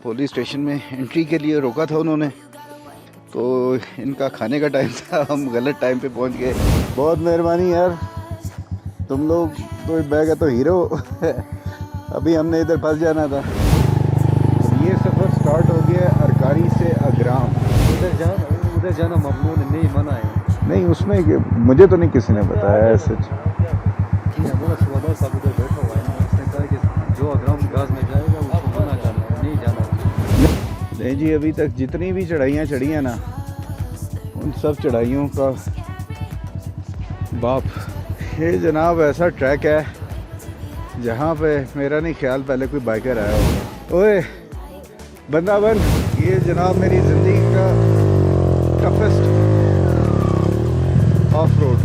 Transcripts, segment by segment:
Police station में entry के लिए रोका था उन्होंने, तो इनका खाने का टाइम था, हम गलत टाइम पे पहुंच गए। बहुत मेहरबानी यार, तुम लोग तो बैग है तो हीरो। अभी हमने इधर फंस जाना था। ये सफ़र स्टार्ट हो गया अरकारी से अग्राम। उधर जाना ममनून नहीं, मना है। नहीं उसमें मुझे तो नहीं किसी ने बताया है सच। साहब उधर बैठा हुआ है ना, उसने कहा कि जो अग्राम गाज में जाएगा उसको मना करना है, नहीं जाना। नहीं जी, अभी तक जितनी भी चढ़ाइयाँ चढ़ी हैं ना, उन सब चढ़ाइयों का बाप ये जनाब ऐसा ट्रैक है जहाँ पे मेरा नहीं ख्याल पहले कोई बाइकर आया होगा। ओए बंदा बन, ये जनाब मेरी ज़िंदगी का टफेस्ट ऑफ रोड।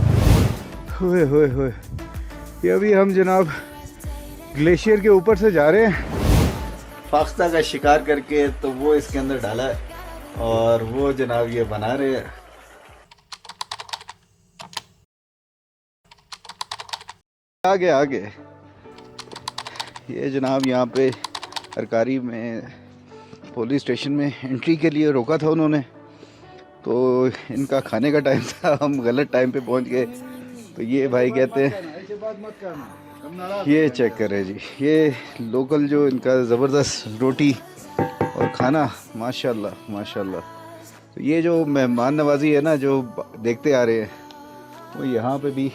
होए होए होए, ये अभी हम जनाब ग्लेशियर के ऊपर से जा रहे हैं। फाख्ता का शिकार करके तो वो इसके अंदर डाला है और वो जनाब ये बना रहे हैं। आगे आगे ये जनाब यहाँ पे अरकारी में पुलिस स्टेशन में एंट्री के लिए रोका था उन्होंने, तो इनका खाने का टाइम था, हम गलत टाइम पे पहुँच गए। तो ये भाई कहते हैं, ये चेक करें जी, ये लोकल जो इनका ज़बरदस्त रोटी और खाना, माशाल्लाह माशाल्लाह। तो ये जो मेहमान नवाजी है ना जो देखते आ रहे हैं, वो यहाँ पे भी।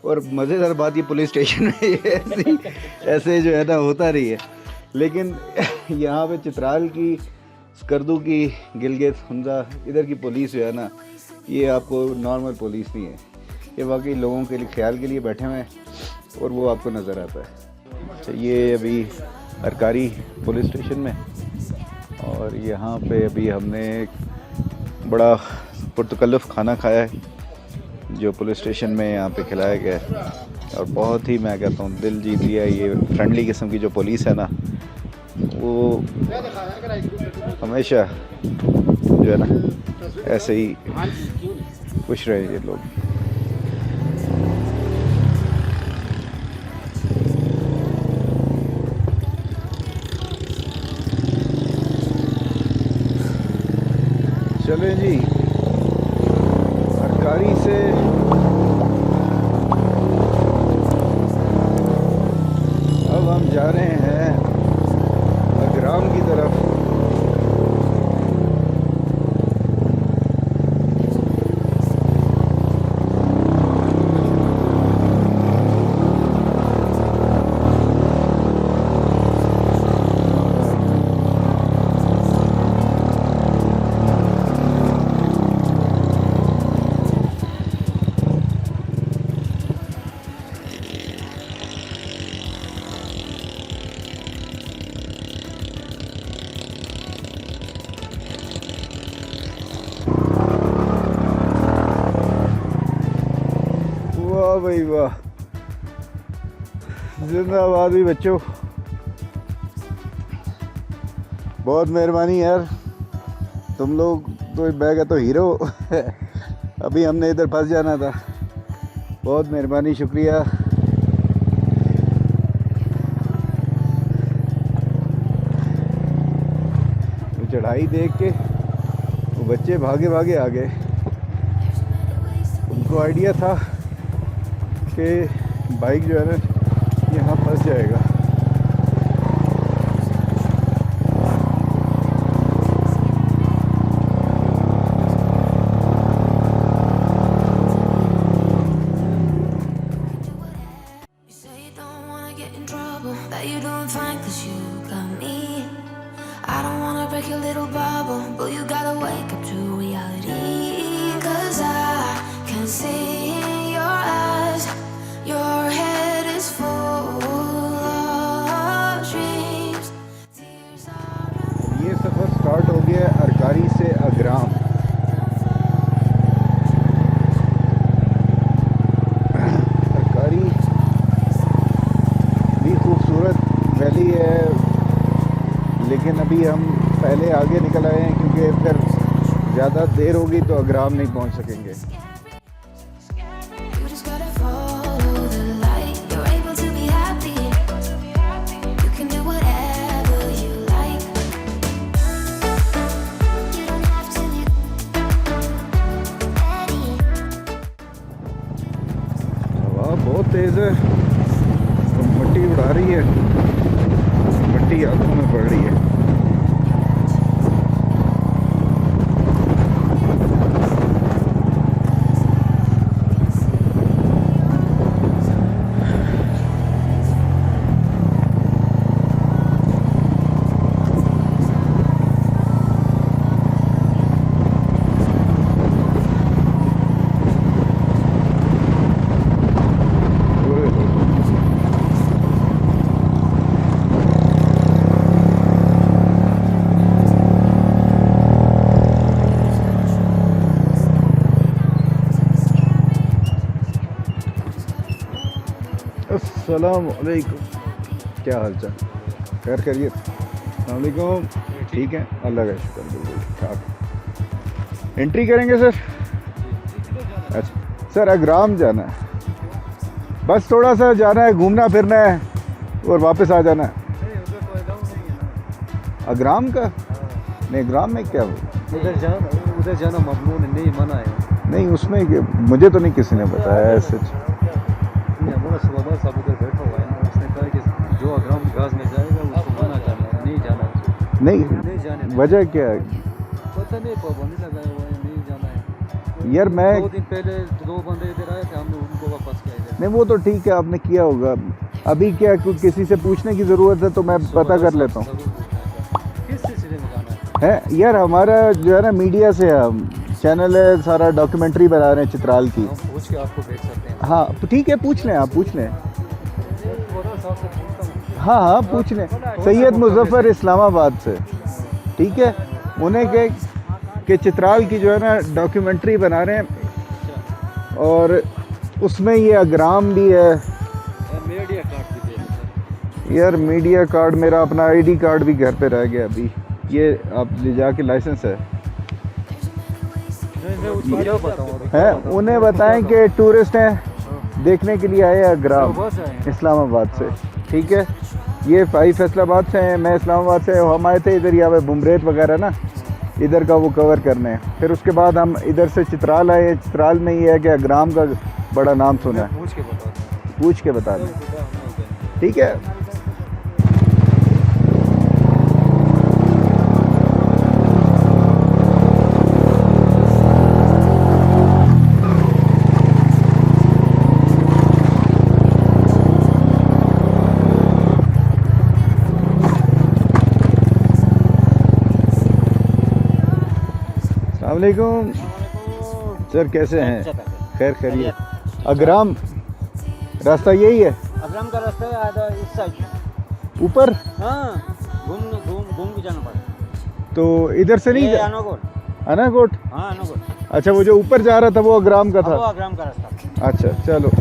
और मज़ेदार बात ये पुलिस स्टेशन में ये ऐसे जो है ना होता रही है, लेकिन यहाँ पे चित्राल की, स्कर्दू की, गिलगित हमजा इधर की पुलिस जो है ना, ये आपको नॉर्मल पुलिस नहीं है, ये वाकई लोगों के लिए ख्याल के लिए बैठे हुए हैं और वो आपको नज़र आता है। अच्छा, ये अभी अरकारी पुलिस स्टेशन में, और यहाँ पे अभी हमने एक बड़ा पुरतकल्लुफ़ खाना खाया है जो पुलिस स्टेशन में यहाँ पे खिलाया गया है, और बहुत ही, मैं कहता हूँ, दिल जीत लिया। ये फ्रेंडली किस्म की जो पुलिस है ना, वो हमेशा जो है ना ऐसे ही खुश रहे ये लोग। चलें जी, अरकारी से अब हम जा रहे हैं अग्राम की तरफ। वाह भाई वाह, जिंदाबाद भी बच्चों, बहुत मेहरबानी यार, तुम लोग तो बैग है तो हीरो। अभी हमने इधर फंस जाना था, बहुत मेहरबानी, शुक्रिया। तो चढ़ाई देख के वो बच्चे भागे भागे आ गए, उनको आइडिया था कि बाइक जो है ना यहाँ फंस जाएगा। ये सफ़र स्टार्ट हो गया अरकारी से अग्राम। अरकारी भी खूबसूरत वैली है, लेकिन अभी हम पहले आगे निकल आए हैं क्योंकि फिर ज़्यादा देर होगी तो अग्राम नहीं पहुंच सकेंगे। है तो मिट्टी उड़ा रही है, मिट्टी आंखों में पड़ रही है। अस्सलाम वालेकुम, क्या हाल चाल, खैर खैरियत? अस्सलाम वालेकुम, ठीक है, अल्लाह का शुक्र, बिल्कुल ठीक। एंट्री करेंगे सर? अच्छा सर, अग्राम जाना है, बस थोड़ा सा जाना है, घूमना फिरना है और वापस आ जाना है। अग्राम का? नहीं, अग्राम में क्या हो? उधर जाना ममनू ने नहीं मना है। नहीं, उसमें मुझे तो नहीं किसी ने बताया सच। सुबह सब उधर बैठा हुआ है, उसने कहा कि जो अग्राम गाज में जाएगा उसको मना करना है, नहीं जाना है। नहीं जाने, वजह क्या है? पता नहीं, पाबंदी लगाया हुआ है, नहीं जाना है। यार मैं 2 दिन पहले 2 बंदे इधर आए थे, हमने उनको वापस किया इधर। नहीं, वो तो ठीक है, आपने किया होगा। अभी क्या किसी से पूछने की ज़रूरत है तो मैं पता कर लेता हूँ। किस सिलसिले में जाना है यार, हमारा जो है ना मीडिया से चैनल है, सारा डॉक्यूमेंट्री बना रहे हैं चित्राल की। हम पूछ के आपको भेज सकते हैं। हाँ ठीक है, पूछ लें, आप पूछ लें। हाँ हाँ पूछ लें, सैयद मुजफ्फर इस्लामाबाद से, ठीक है। उन्हें कहे कि चित्राल की जो है ना डॉक्यूमेंट्री बना रहे हैं और उसमें ये अग्राम भी है। मीडिया कार्ड भी दे दो। यार मीडिया कार्ड, मेरा अपना आईडी कार्ड भी घर पे रह गया अभी, ये आप ले जाके लाइसेंस है। है उन्हें बताएं कि टूरिस्ट हैं, देखने के लिए आए हैं अग्राम इस्लामाबाद से, ठीक है। ये भाई फैसलाबाद से हैं, मैं इस्लामाबाद से, हम आए थे इधर यहाँ पे बुमरेत वगैरह ना, इधर का वो कवर करने। फिर उसके बाद हम इधर से चित्राल आए। चित्राल में ये है कि अग्राम का बड़ा नाम सुना है। पूछ के बता दें, ठीक है। अस्सलामुअलैकुम सर, कैसे हैं? खैर खैरियत। अग्राम रास्ता यही है? अग्राम का रास्ता है आधा इस साइड ऊपर? हाँ, घूम के जाना पड़ेगा। तो इधर से नहीं? अनाकोट। अनाकोट? हाँ अनाकोट। अच्छा, वो जो ऊपर जा रहा था वो अग्राम का था? वो अग्राम का रास्ता। अच्छा चलो।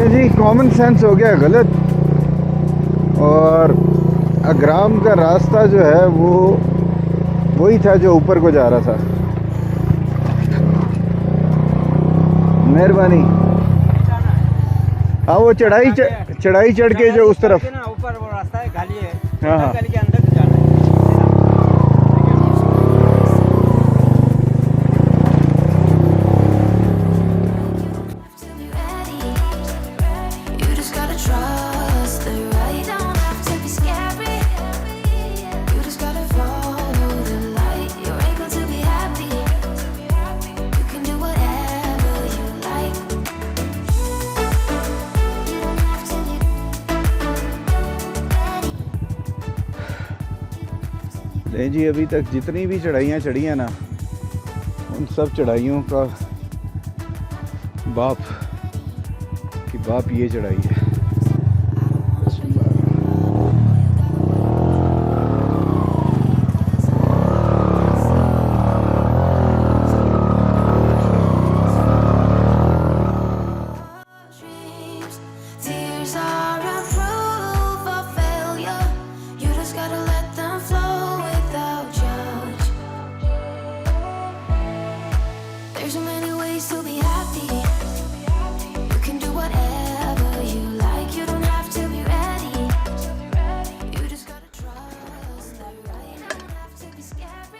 जी कॉमन सेंस हो गया गलत, और अग्राम का रास्ता जो है वो वही था जो ऊपर को जा रहा था। मेहरबानी। हाँ, वो चढ़ाई चढ़ के जो उस तरफ ऊपर वो रास्ता है, गाली है। हाँ हाँ, गली के अंदर जाना है। नहीं जी, अभी तक जितनी भी चढ़ाइयाँ चढ़ी हैं ना, उन सब चढ़ाइयों का बाप की बाप ये चढ़ाई है।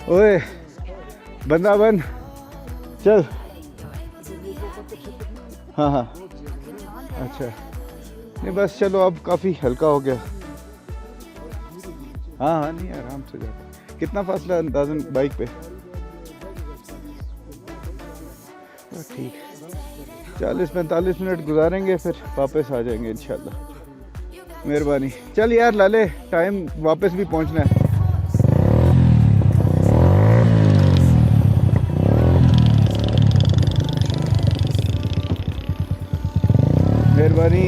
ओए बंदा बन चल। हाँ हाँ अच्छा नहीं बस चलो अब काफ़ी हल्का हो गया। हाँ हाँ नहीं आराम से जाता। कितना फासला अंदाज़न बाइक पे? ठीक 40-45 मिनट गुजारेंगे फिर वापस आ जाएंगे इंशाल्लाह। मेहरबानी। चल यार लाले टाइम वापस भी पहुंचना है। मेहरबानी।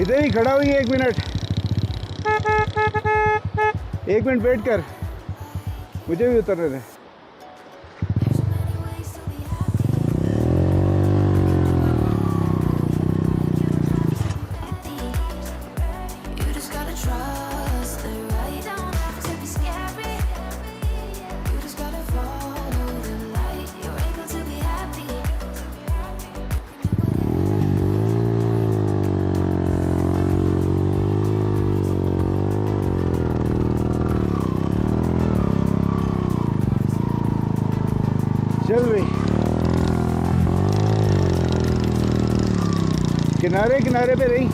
इधर ही खड़ा हुई है 1 मिनट। 1 मिनट वेट कर मुझे भी उतरने दे। चल भाई किनारे किनारे पे रही।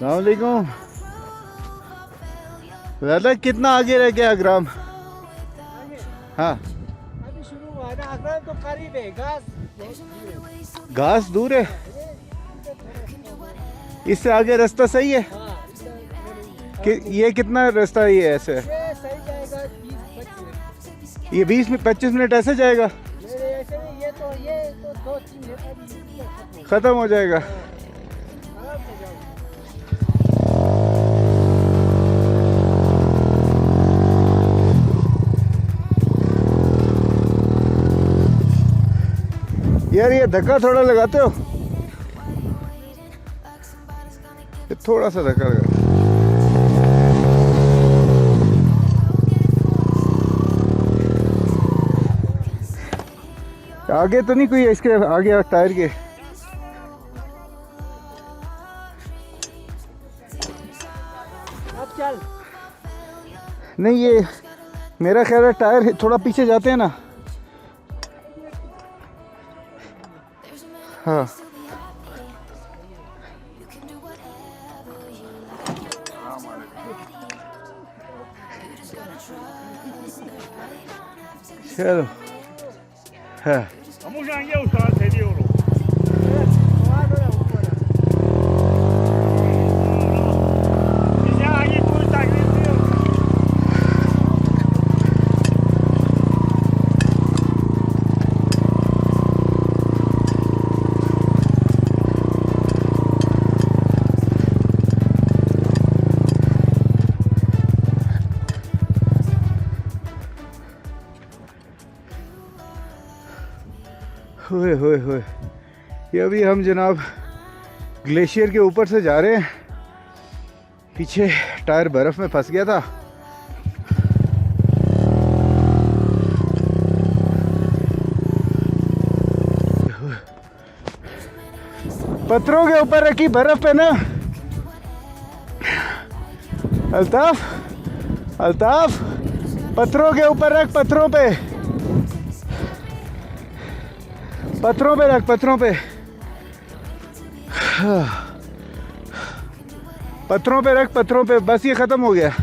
अस्सलाम वालेकुम। दादा कितना आगे रह गया अग्राम? हाँ अभी शुरू हुआ ना अग्राम तो करीब है। घास दूर है। इससे आगे रास्ता सही है कि ये कितना रास्ता ये ऐसे है? सही जाएगा 20-25 मिनट। ये 20-25 मिनट ऐसे जाएगा? ऐसे नहीं, ये तो 2-3 मिनट खत्म हो जाएगा। आराम से जाओ। यार ये धक्का थोड़ा लगाते हो? ये थोड़ा सा धक्का लगा। आगे तो नहीं कोई है इसके आगे टायर के? अब चल। नहीं ये मेरा ख्याल है टायर थोड़ा पीछे जाते हैं ना। हाँ चलो हाँ我想右转才溜了。你家阿姨不是大约溜。 होए होए होए ये अभी हम जनाब ग्लेशियर के ऊपर से जा रहे हैं। पीछे टायर बर्फ़ में फंस गया था। पत्थरों के ऊपर रखी बर्फ़ पे ना अल्ताफ, अल्ताफ, पत्थरों के ऊपर रख, पत्थरों पे रख, पत्थरों पे रख, पत्थरों पे। बस ये ख़त्म हो गया।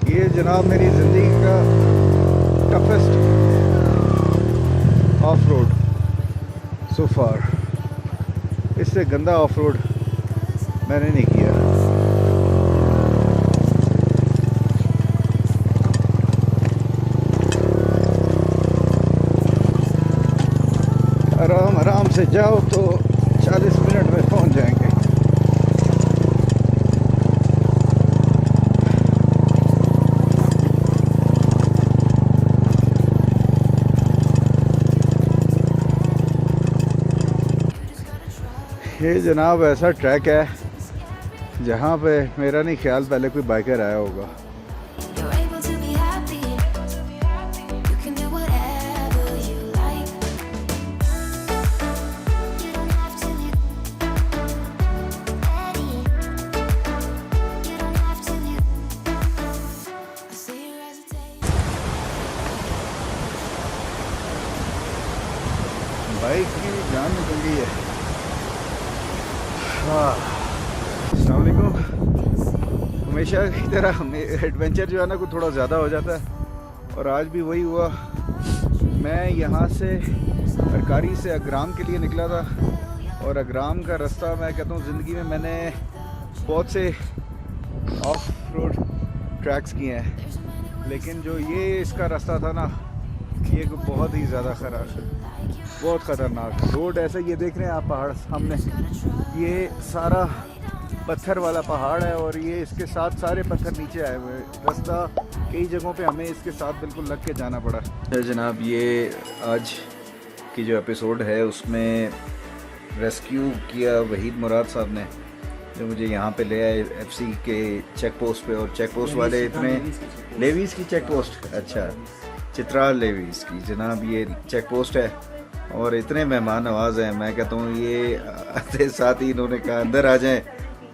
ये जनाब मेरी ज़िंदगी का टफेस्ट ऑफ रोड सो फार। इससे गंदा ऑफ रोड मैंने नहीं किया। आराम आराम से जाओ तो 40 मिनट में पहुंच जाएंगे। ये जनाब ऐसा ट्रैक है जहाँ पे मेरा नहीं ख्याल पहले कोई बाइकर आया होगा। You're able to be happy. You can do whatever you like. You don't have to live Eddie. You don't have to live. I see you hesitate. Bike की जान निकल गई है। अस्सलाम वालेकुम। हमेशा की तरह एडवेंचर जो है ना, कुछ थोड़ा ज़्यादा हो जाता है और आज भी वही हुआ। मैं यहाँ से अरकारी से अग्राम के लिए निकला था और अग्राम का रास्ता मैं कहता हूँ ज़िंदगी में मैंने बहुत से ऑफ रोड ट्रैक्स किए हैं, लेकिन जो ये इसका रास्ता था ना, ये बहुत ही ज़्यादा ख़राब, बहुत ख़तरनाक रोड। ऐसा ये देख रहे हैं आप पहाड़ सामने, ये सारा पत्थर वाला पहाड़ है और ये इसके साथ सारे पत्थर नीचे आए हुए हैं। रास्ता कई जगहों पे हमें इसके साथ बिल्कुल लग के जाना पड़ा। तो जनाब ये आज की जो एपिसोड है उसमें रेस्क्यू किया वहीद मुराद साहब ने, जो मुझे यहाँ पे ले आए एफसी के चेक पोस्ट पे। और चेक पोस्ट वाले इतने लेवीज़ की चेक पोस्ट, अच्छा चित्राल लेवीज़ की जनाब ये चेक पोस्ट है और इतने मेहमान नवाज हैं। मैं कहता हूँ ये आते साथ ही इन्होंने कहा अंदर आ जाएं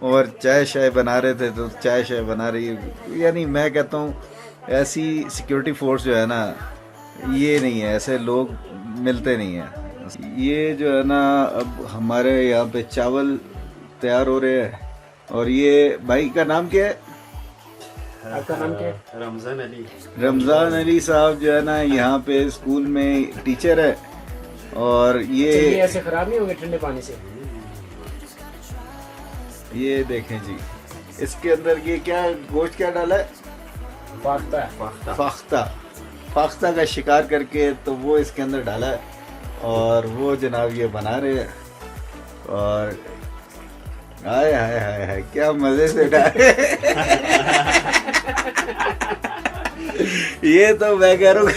और चाय शाय बना रहे थे तो चाय शाय बना रही है। यानी मैं कहता हूँ ऐसी सिक्योरिटी फोर्स जो है ना, ये नहीं है, ऐसे लोग मिलते नहीं हैं। ये जो है ना, अब हमारे यहाँ पे चावल तैयार हो रहे हैं और ये भाई का नाम क्या है? आपका नाम क्या है? रमज़ान अली साहब जो है ना यहाँ पे स्कूल में टीचर है और ये ऐसे खराब नहीं होंगे ठंडे पानी से? ये देखें जी, इसके अंदर ये क्या गोश्त क्या डाला है? फाख्ता का शिकार करके तो वो इसके अंदर डाला है और वो जनाब ये बना रहे हैं। और हाय हाय हाय हाय क्या मजे से डाले। ये तो मैं कह रहा हूँ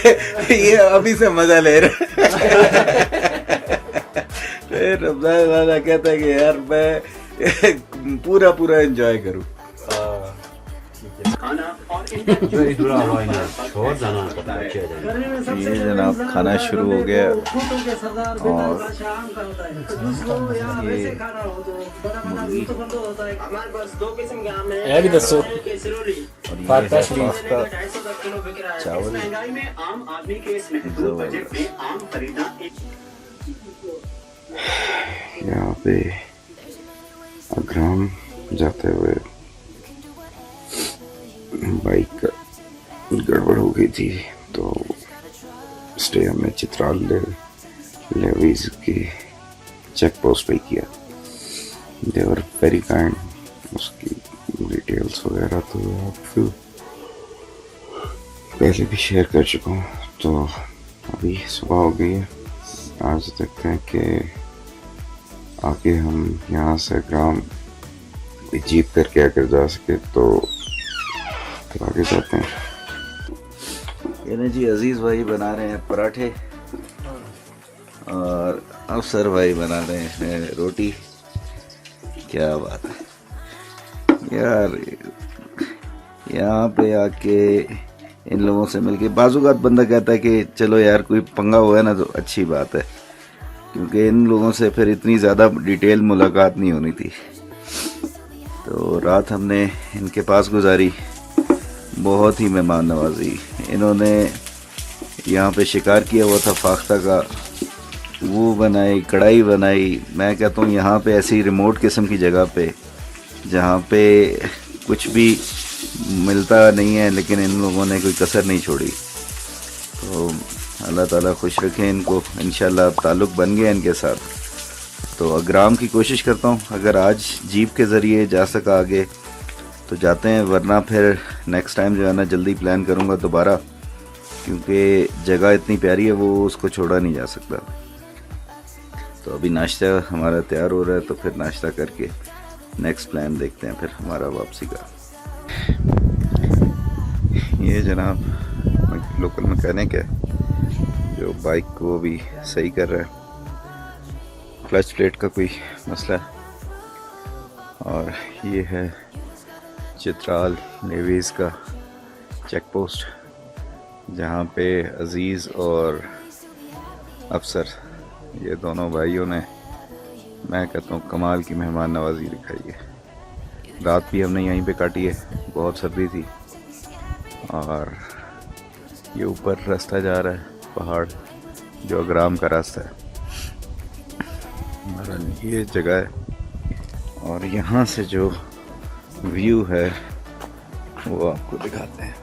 ये अभी से मजा ले रहे। रमजान वाला कहता है कि यार मैं पूरा एंजॉय करूँ। ये जनाब खाना शुरू हो गया और ये मुर्गी भी दसो चावल यहाँ पे अग्राम जाते हुए बाइक का गड़बड़ हो गई थी तो स्टे हमने चित्राल लेवीज़ की चेक पोस्ट पे किया। दे वर वेरी काइंड। उसकी डिटेल्स वगैरह तो आप पहले भी शेयर कर चुका हूँ। तो अभी सुबह हो गई है, आज देखते हैं कि आगे हम यहाँ से ग्राम जीप करके अगर जा सके तो आगे जाते हैं। यानी जी अजीज़ भाई बना रहे हैं पराठे और अफसर भाई बना रहे हैं रोटी। क्या बात है यार, यहाँ पे आके इन लोगों से मिलके। बाज़-औक़ात बंदा कहता है कि चलो यार कोई पंगा हुआ है ना तो अच्छी बात है, क्योंकि इन लोगों से फिर इतनी ज़्यादा डिटेल मुलाकात नहीं होनी थी। तो रात हमने इनके पास गुजारी, बहुत ही मेहमान नवाजी। इन्होंने यहाँ पे शिकार किया हुआ था फाख्ता का, वो बनाई, कढ़ाई बनाई। मैं कहता हूँ यहाँ पे ऐसी रिमोट किस्म की जगह पे जहाँ पे कुछ भी मिलता नहीं है, लेकिन इन लोगों ने कोई कसर नहीं छोड़ी। तो अल्लाह ताला खुश रखे इनको, इंशाल्लाह ताल्लुक़ बन गया इनके साथ। तो अग्राम की कोशिश करता हूँ, अगर आज जीप के ज़रिए जा सका आगे तो जाते हैं, वरना फिर नेक्स्ट टाइम जो है ना जल्दी प्लान करूँगा दोबारा, क्योंकि जगह इतनी प्यारी है वो उसको छोड़ा नहीं जा सकता। तो अभी नाश्ता हमारा तैयार हो रहा है, तो फिर नाश्ता करके नेक्स्ट प्लान देखते हैं फिर हमारा वापसी का। ये जनाब लोकल मैकेनिक है जो बाइक को भी सही कर रहा है, क्लच प्लेट का कोई मसला है। और ये है चित्राल नेवीज़ का चेक पोस्ट, जहाँ पे अज़ीज़ और अफसर, ये दोनों भाइयों ने, मैं कहता हूँ कमाल की मेहमान नवाजी दिखाई है। रात भी हमने यहीं पे काटी है, बहुत सर्दी थी। और ये ऊपर रास्ता जा रहा है, पहाड़ जो अग्राम का रास्ता है, और ये जगह है। और यहाँ से जो व्यू है वो आपको दिखाते हैं।